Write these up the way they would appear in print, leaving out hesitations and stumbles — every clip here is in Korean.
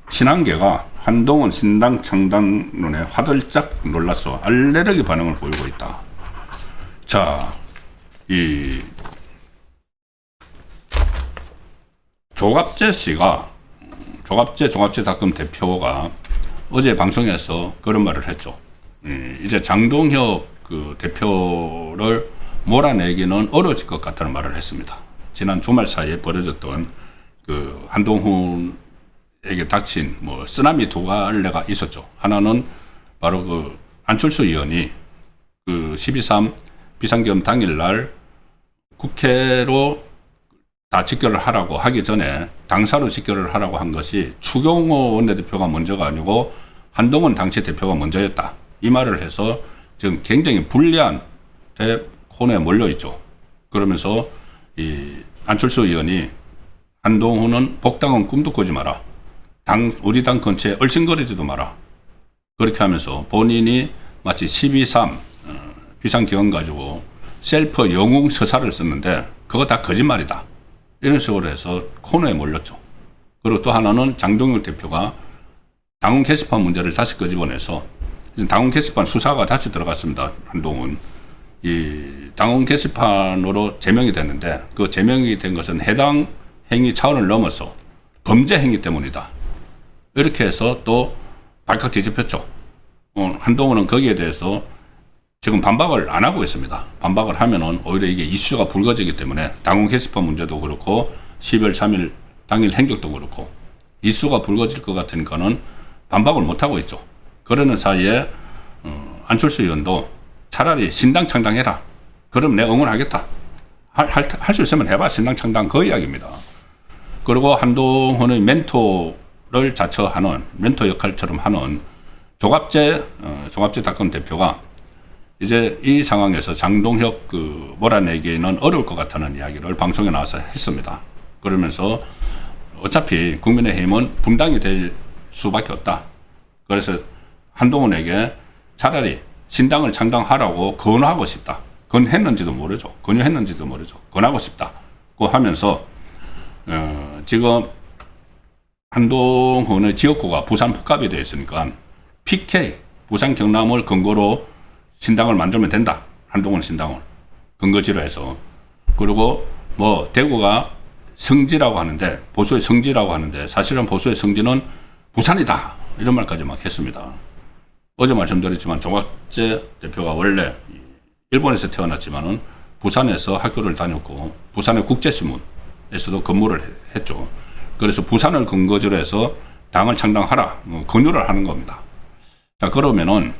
친한계가 한동훈 신당 창당론에 화들짝 놀라서 알레르기 반응을 보이고 있다. 자, 이 조갑재 씨가, 조갑재닷컴 대표가 어제 방송에서 그런 말을 했죠. 이제 장동혁 그 대표를 몰아내기는 어려워질 것 같다는 말을 했습니다. 지난 주말 사이에 벌어졌던 그 한동훈에게 닥친 뭐 쓰나미 두 갈래가 있었죠. 하나는 바로 그 안철수 의원이 그 12.3 비상계엄 당일날 국회로 다 직결을 하라고 하기 전에 당사로 직결을 하라고 한 것이 추경호 원내대표가 먼저가 아니고 한동훈 당시 대표가 먼저였다. 이 말을 해서 지금 굉장히 불리한 코너에 몰려있죠. 그러면서 이 안철수 의원이 한동훈은 복당은 꿈도 꾸지 마라. 우리 당 근처에 얼씬거리지도 마라. 그렇게 하면서 본인이 마치 12.3 비상계엄 가지고 셀프 영웅 서사를 썼는데 그거 다 거짓말이다. 이런 식으로 해서 코너에 몰렸죠. 그리고 또 하나는 장동혁 대표가 당원 게시판 문제를 다시 끄집어내서 당원 게시판 수사가 다시 들어갔습니다. 한동훈. 이 당원 게시판으로 제명이 됐는데 그 제명이 된 것은 해당 행위 차원을 넘어서 범죄 행위 때문이다. 이렇게 해서 또 발칵 뒤집혔죠. 한동훈은 거기에 대해서 지금 반박을 안 하고 있습니다. 반박을 하면은 오히려 이게 이슈가 불거지기 때문에 당원 게시판 문제도 그렇고 12월 3일 당일 행적도 그렇고 이슈가 불거질 것 같으니까는 반박을 못 하고 있죠. 그러는 사이에 안철수 의원도 차라리 신당 창당해라. 그럼 내가 응원하겠다. 할 수 있으면 해봐. 신당 창당 그 이야기입니다. 그리고 한동훈의 멘토를 자처하는 멘토 역할처럼 하는 조갑재닷컴 대표가 이제 이 상황에서 장동혁 그 몰아내기는 어려울 것 같다는 이야기를 방송에 나와서 했습니다. 그러면서 어차피 국민의힘은 분당이 될 수밖에 없다. 그래서 한동훈에게 차라리 신당을 창당하라고 권하고 싶다. 권했는지도 모르죠. 권하고 싶다고 하면서 지금 한동훈의 지역구가 부산 북갑이 되어 있으니까 PK 부산 경남을 근거로 신당을 만들면 된다. 한동훈 신당을 근거지로 해서. 그리고 뭐 대구가 성지라고 하는데 보수의 성지라고 하는데 사실은 보수의 성지는 부산이다. 이런 말까지 막 했습니다. 어제 말씀드렸지만 조갑재 대표가 원래 일본에서 태어났지만은 부산에서 학교를 다녔고 부산의 국제신문에서도 근무를 했죠. 그래서 부산을 근거지로 해서 당을 창당하라 권유를 하는 겁니다. 자, 그러면은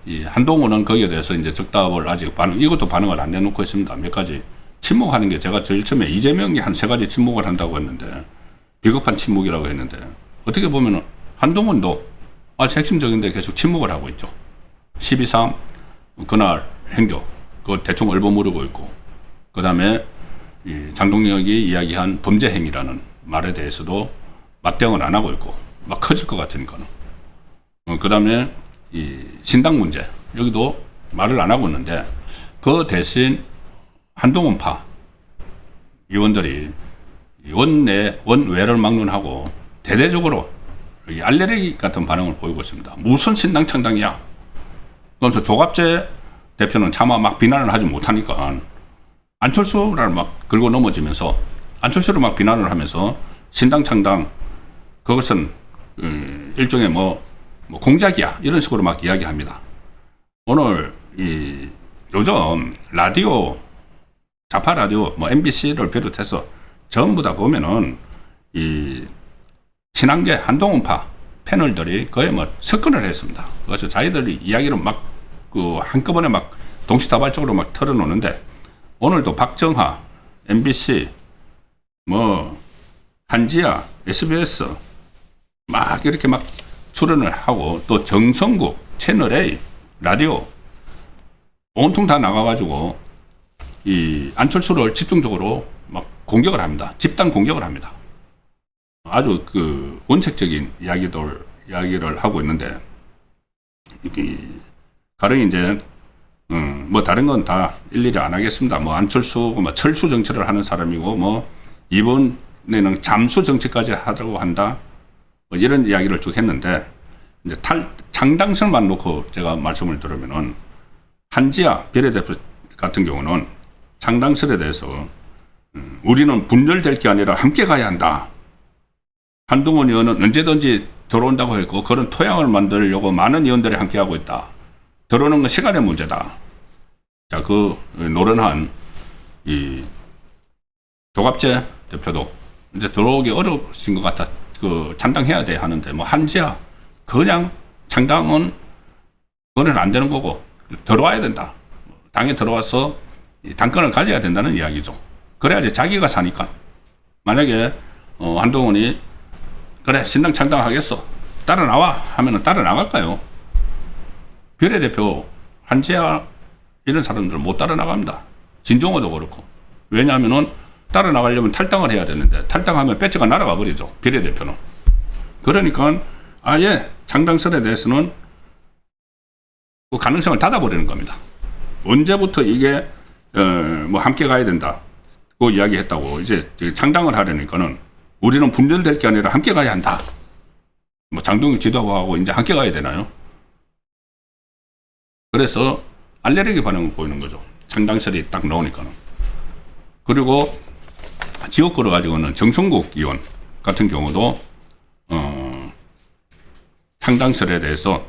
이 한동훈은 거기에 대해서 이제 적답을 아직 이것도 반응을 안 내놓고 있습니다. 몇 가지 침묵하는 게 제가 제일 처음에 이재명이 한 3가지 침묵을 한다고 했는데 비겁한 침묵이라고 했는데 어떻게 보면은 한동훈도 아주 핵심적인데 계속 침묵을 하고 있죠. 12.3 그날 행적 그거 대충 얼버무리고 있고 그 다음에 장동혁이 이야기한 범죄 행위라는 말에 대해서도 맞대응을 안 하고 있고 막 커질 것 같으니까는 그 다음에 이 신당 문제 여기도 말을 안 하고 있는데 그 대신 한동훈파 의원들이 원외를 막론하고 대대적으로 알레르기 같은 반응을 보이고 있습니다. 무슨 신당 창당이야? 그러면서 조갑재 대표는 차마 막 비난을 하지 못하니까 안철수를 막 긁어 넘어지면서 안철수를 막 비난을 하면서 신당 창당 그것은 일종의 뭐 공작이야 이런 식으로 막 이야기합니다. 오늘 요즘 라디오 좌파 라디오 뭐 MBC를 비롯해서 전부 다 보면은 이 친한계 한동훈파 패널들이 거의 뭐 석권을 했습니다. 그래서 자기들이 이야기를 막 그 한꺼번에 막 동시다발적으로 막 털어놓는데 오늘도 박정하 MBC 뭐 한지아 SBS 막 이렇게 막 출연을 하고 또 정성국 채널A 라디오 온통 다 나가가지고 이 안철수를 집중적으로 막 공격을 합니다. 집단 공격을 합니다. 아주 그 원칙적인 이야기를 하고 있는데 가령 이제 뭐 다른 건 다 일일이 안 하겠습니다. 뭐 안철수, 뭐 철수 정치를 하는 사람이고, 뭐 이번에는 잠수 정치까지 하려고 한다. 뭐 이런 이야기를 쭉 했는데, 이제 창당설만 놓고 제가 말씀을 들으면은, 한지아 비례대표 같은 경우는 창당설에 대해서 우리는 분열될 게 아니라 함께 가야 한다. 한동훈 의원은 언제든지 들어온다고 했고, 그런 토양을 만들려고 많은 의원들이 함께하고 있다. 들어오는 건 시간의 문제다. 자, 그 노련한 이 조갑재 대표도 이제 들어오기 어려우신 것 같아. 그 창당해야 돼 하는데, 뭐 한지야 그냥 창당은 그건 안 되는 거고 들어와야 된다. 당에 들어와서 당권을 가져야 된다는 이야기죠. 그래야지 자기가 사니까. 만약에 한동훈이 그래 신당 창당하겠어 따라 나와 하면은 따라 나갈까요? 비례대표 한지아 이런 사람들은 못 따라 나갑니다. 진종호도 그렇고. 왜냐하면은 따라 나가려면 탈당을 해야 되는데 탈당하면 배지가 날아가 버리죠. 비례대표는. 그러니까 아예 창당설에 대해서는 그 가능성을 닫아버리는 겁니다. 언제부터 이게 뭐 함께 가야 된다 그 이야기했다고 이제 창당을 하려니까는 우리는 분열될 게 아니라 함께 가야 한다. 뭐 장동혁 지도부하고 이제 함께 가야 되나요? 그래서 알레르기 반응을 보이는 거죠. 창당설이 딱 나오니까는. 그리고 지역구를 가지고는 정성국 의원 같은 경우도 창당설에 대해서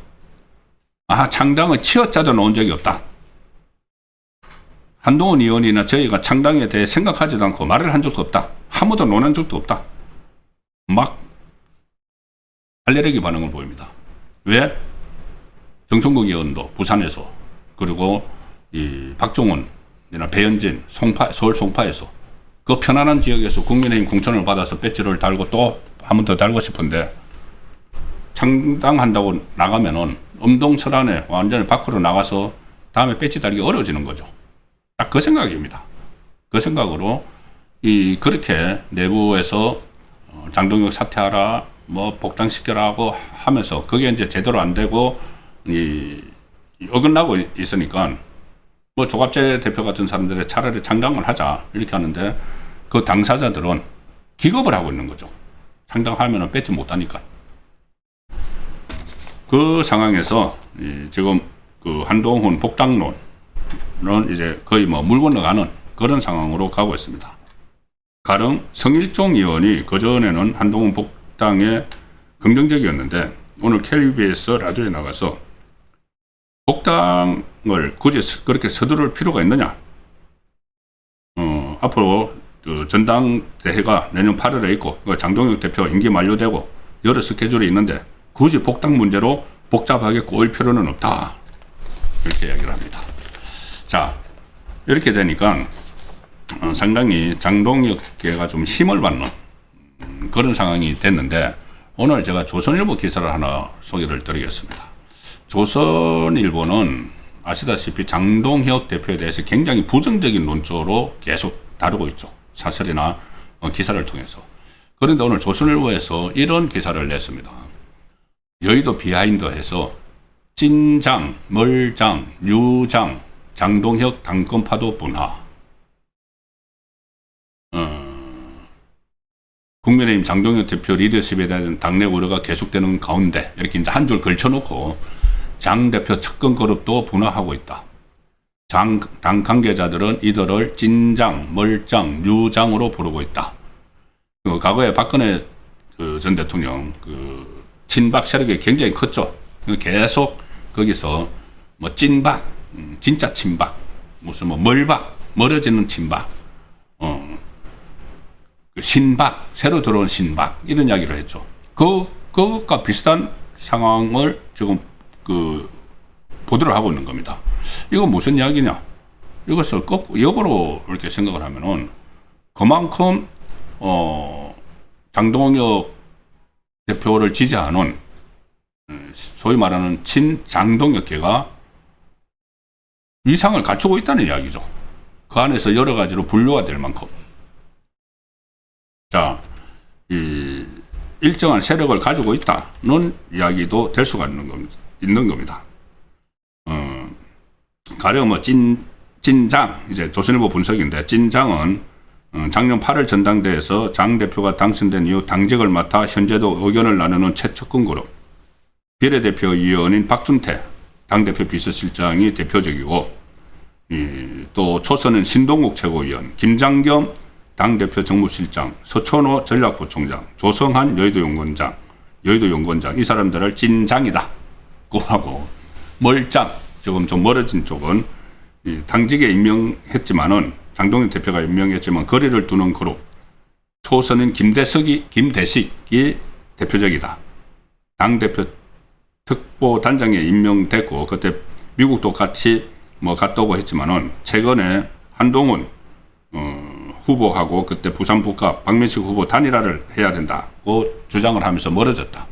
창당은 치어짜져 놓은 적이 없다. 한동훈 의원이나 저희가 창당에 대해 생각하지도 않고 말을 한 적도 없다. 아무도 논한 적도 없다. 막 알레르기 반응을 보입니다. 왜? 정성국 의원도 부산에서 그리고 이 박종원이나 배현진 서울 송파에서 그 편안한 지역에서 국민의힘 공천을 받아서 배지를 달고 또 한 번 더 달고 싶은데 창당한다고 나가면은 엄동설안에 완전히 밖으로 나가서 다음에 배지 달기 어려워지는 거죠. 딱 그 생각입니다. 그 생각으로 그렇게 내부에서 장동혁 사퇴하라, 뭐 복당시켜라 하고 하면서 그게 이제 제대로 안 되고 어긋나고 있으니까 뭐 조갑재 대표 같은 사람들이 차라리 창당을 하자 이렇게 하는데 그 당사자들은 기겁을 하고 있는 거죠. 창당하면은 뺏지 못하니까. 그 상황에서 지금 그 한동훈 복당론은 이제 거의 뭐 물 건너가는 그런 상황으로 가고 있습니다. 가령 성일종 의원이 그전에는 한동훈 복당에 긍정적이었는데 오늘 KBS 라디오에 나가서 복당을 굳이 그렇게 서두를 필요가 있느냐. 앞으로 그 전당대회가 내년 8월에 있고 장동혁 대표 임기 만료되고 여러 스케줄이 있는데 굳이 복당 문제로 복잡하게 꼬일 필요는 없다. 이렇게 이야기를 합니다. 자, 이렇게 되니까 상당히 장동혁계가 좀 힘을 받는 그런 상황이 됐는데 오늘 제가 조선일보 기사를 하나 소개를 드리겠습니다. 조선일보는 아시다시피 장동혁 대표에 대해서 굉장히 부정적인 논조로 계속 다루고 있죠. 사설이나 기사를 통해서. 그런데 오늘 조선일보에서 이런 기사를 냈습니다. 여의도 비하인드에서 찐장, 멀장, 유장, 장동혁 당권파도 분화. 국민의힘 장동혁 대표 리더십에 대한 당내 우려가 계속되는 가운데 이렇게 이제 한 줄 걸쳐놓고 장 대표 측근 그룹도 분화하고 있다. 당 관계자들은 이들을 찐장, 멀장, 유장으로 부르고 있다. 과거에 박근혜 전 대통령 친박 세력이 굉장히 컸죠. 계속 거기서 뭐 찐박, 진짜 친박, 무슨 뭐 멀박, 멀어지는 친박, 신박, 새로 들어온 신박 이런 이야기를 했죠. 그것과 비슷한 상황을 지금 보도를 하고 있는 겁니다. 이건 무슨 이야기냐? 이것을 역으로 이렇게 생각을 하면은 그만큼 장동혁 대표를 지지하는 소위 말하는 친장동혁계가 위상을 갖추고 있다는 이야기죠. 그 안에서 여러 가지로 분류가 될 만큼. 자, 일정한 세력을 가지고 있다는 이야기도 될 수가 있는 겁니다. 가령 뭐 찐장, 이제 조선일보 분석인데, 찐장은 작년 8월 전당대회에서 장 대표가 당선된 이후 당직을 맡아 현재도 의견을 나누는 최측근 그룹. 비례대표위원인 박준태 당대표 비서실장이 대표적이고, 또 초선은 신동욱 최고위원, 김장겸 당대표 정무실장, 서천호 전략부총장, 조성한 여의도연구원장, 이 사람들을 찐장이다고 하고, 멀장, 지금 좀 멀어진 쪽은 당직에 임명했지만은 장동혁 대표가 임명했지만 거리를 두는 그룹. 초선은 김대식이 대표적이다. 당대표 특보단장에 임명됐고, 그때 미국도 같이 갔다고 했지만은 최근에 한동훈 후보하고 그때 부산북가 박민식 후보 단일화를 해야 된다고 주장을 하면서 멀어졌다.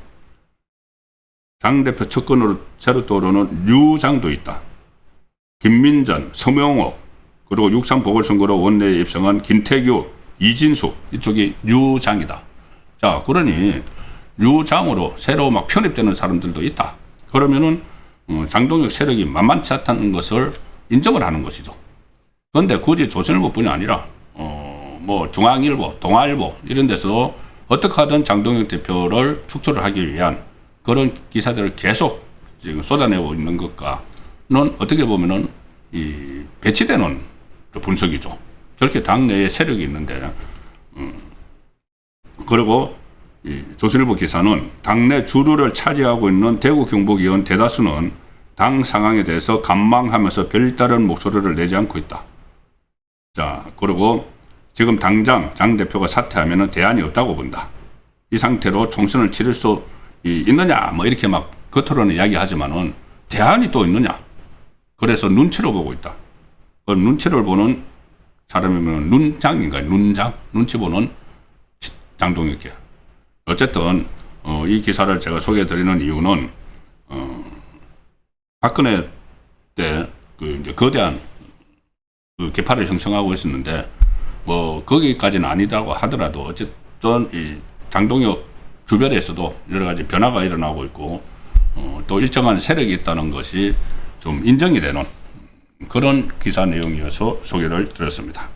당대표 측근으로 새로 떠오르는 류장도 있다. 김민전, 서명옥, 그리고 6.3 보궐선거로 원내에 입성한 김태규, 이진수, 이쪽이 류장이다. 자, 그러니 류장으로 새로 편입되는 사람들도 있다. 그러면은 장동혁 세력이 만만치 않다는 것을 인정을 하는 것이죠. 그런데 굳이 조선일보뿐이 아니라 중앙일보, 동아일보 이런 데서도 어떻게 하든 장동혁 대표를 축소를 하기 위한 그런 기사들을 계속 지금 쏟아내고 있는 것과는 어떻게 보면은 배치되는 분석이죠. 저렇게 당내에 세력이 있는데, 그리고 조선일보 기사는 당내 주류를 차지하고 있는 대구 경북의원 대다수는 당 상황에 대해서 간망하면서 별다른 목소리를 내지 않고 있다. 자, 그리고 지금 당장 장 대표가 사퇴하면 대안이 없다고 본다. 이 상태로 총선을 치를 수 있느냐, 이렇게 겉으로는 이야기하지만은 대안이 또 있느냐. 그래서 눈치로 보고 있다. 그 눈치를 보는 사람이면 눈장인가요? 눈장? 눈치 보는 장동혁이야. 어쨌든 이 기사를 제가 소개해드리는 이유는 박근혜 때 이제 거대한 개파를 형성하고 있었는데 거기까지는 아니다고 하더라도 어쨌든 이 장동혁 주변에서도 여러 가지 변화가 일어나고 있고 또 일정한 세력이 있다는 것이 좀 인정이 되는 그런 기사 내용이어서 소개를 드렸습니다.